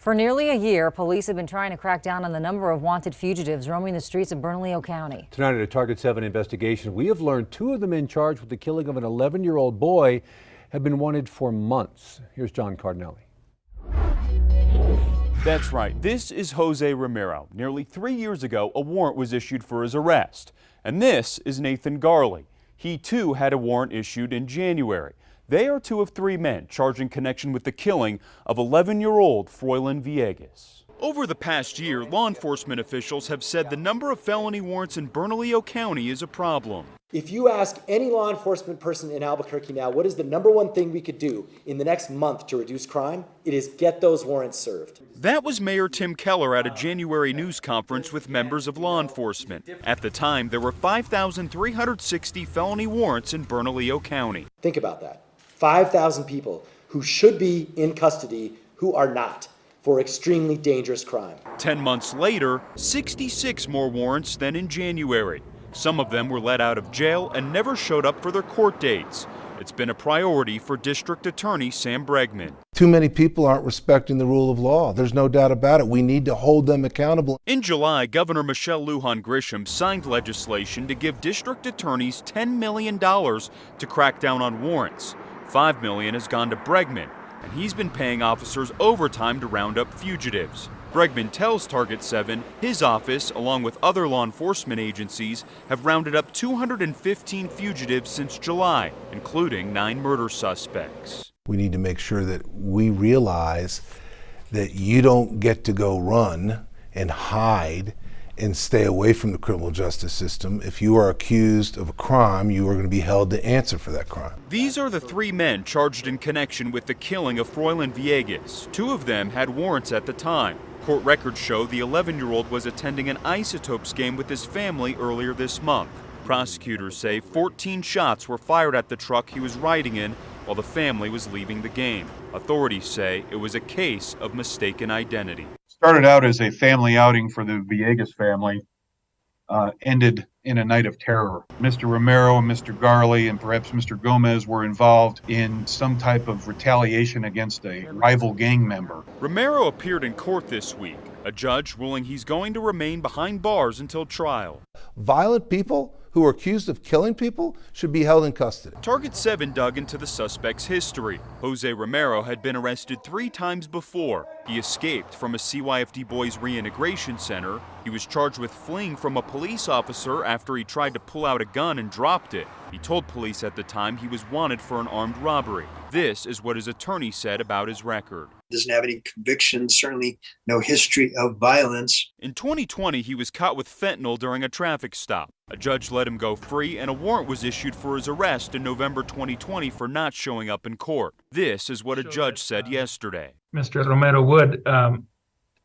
For nearly a year, police have been trying to crack down on the number of wanted fugitives roaming the streets of Bernalillo County. Tonight at a Target 7 investigation, we have learned two of the men charged with the killing of an 11-year-old boy have been wanted for months. Here's John Cardinelli. That's right. This is Jose Romero. Nearly 3 years ago, a warrant was issued for his arrest. And this is Nathan Garley. He too had a warrant issued in January. They are two of three men charged in connection with the killing of 11-year-old Froylan Villegas. Over the past year, law enforcement officials have said the number of felony warrants in Bernalillo County is a problem. If you ask any law enforcement person in Albuquerque now, what is the number one thing we could do in the next month to reduce crime? It is get those warrants served. That was Mayor Tim Keller at a January news conference with members of law enforcement. At the time, there were 5,360 felony warrants in Bernalillo County. Think about that. 5,000 people who should be in custody who are not for extremely dangerous crime. 10 months later, 66 more warrants than in January. Some of them were let out of jail and never showed up for their court dates. It's been a priority for District Attorney Sam Bregman. Too many people aren't respecting the rule of law. There's no doubt about it. We need to hold them accountable. In July, Governor Michelle Lujan Grisham signed legislation to give district attorneys $10 million to crack down on warrants. $5 million has gone to Bregman, and he's been paying officers overtime to round up fugitives. Bregman tells Target 7 his office, along with other law enforcement agencies, have rounded up 215 fugitives since July, including 9 murder suspects. We need to make sure that we realize that you don't get to go run and hide and stay away from the criminal justice system. If you are accused of a crime, you are going to be held to answer for that crime. These are the 3 men charged in connection with the killing of Froylan Villegas. 2 of them had warrants at the time. Court records show the 11-year-old was attending an Isotopes game with his family earlier this month. Prosecutors say 14 shots were fired at the truck he was riding in while the family was leaving the game. Authorities say it was a case of mistaken identity. Started out as a family outing for the Villegas family, ended in a night of terror. Mr. Romero and Mr. Garley and perhaps Mr. Gomez were involved in some type of retaliation against a rival gang member. Romero appeared in court this week, a judge ruling he's going to remain behind bars until trial. Violent people who are accused of killing people should be held in custody. Target 7 dug into the suspect's history. Jose Romero had been arrested 3 times before. He escaped from a CYFD Boys Reintegration Center. He was charged with fleeing from a police officer after he tried to pull out a gun and dropped it. He told police at the time he was wanted for an armed robbery. This is what his attorney said about his record. Doesn't have any convictions, certainly no history of violence. In 2020, he was caught with fentanyl during a traffic stop. A judge let him go free, and a warrant was issued for his arrest in November 2020 for not showing up in court. This is what a judge said yesterday. Mr. Romero would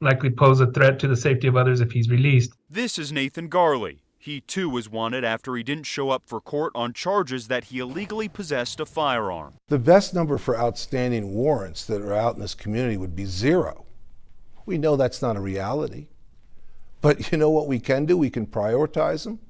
likely pose a threat to the safety of others if he's released. This is Nathan Garley. He too was wanted after he didn't show up for court on charges that he illegally possessed a firearm. The best number for outstanding warrants that are out in this community would be 0. We know that's not a reality. But you know what we can do? We can prioritize them.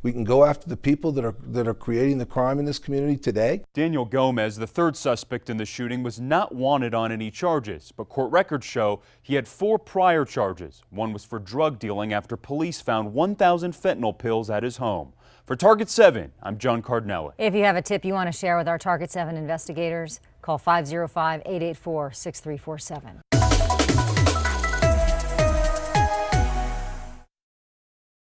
We can go after the people that are creating the crime in this community today. Daniel Gomez, the 3rd suspect in the shooting, was not wanted on any charges, but court records show he had 4 prior charges. One was for drug dealing after police found 1,000 fentanyl pills at his home. For Target 7, I'm John Cardinelli. If you have a tip you want to share with our Target 7 investigators, call 505-884-6347.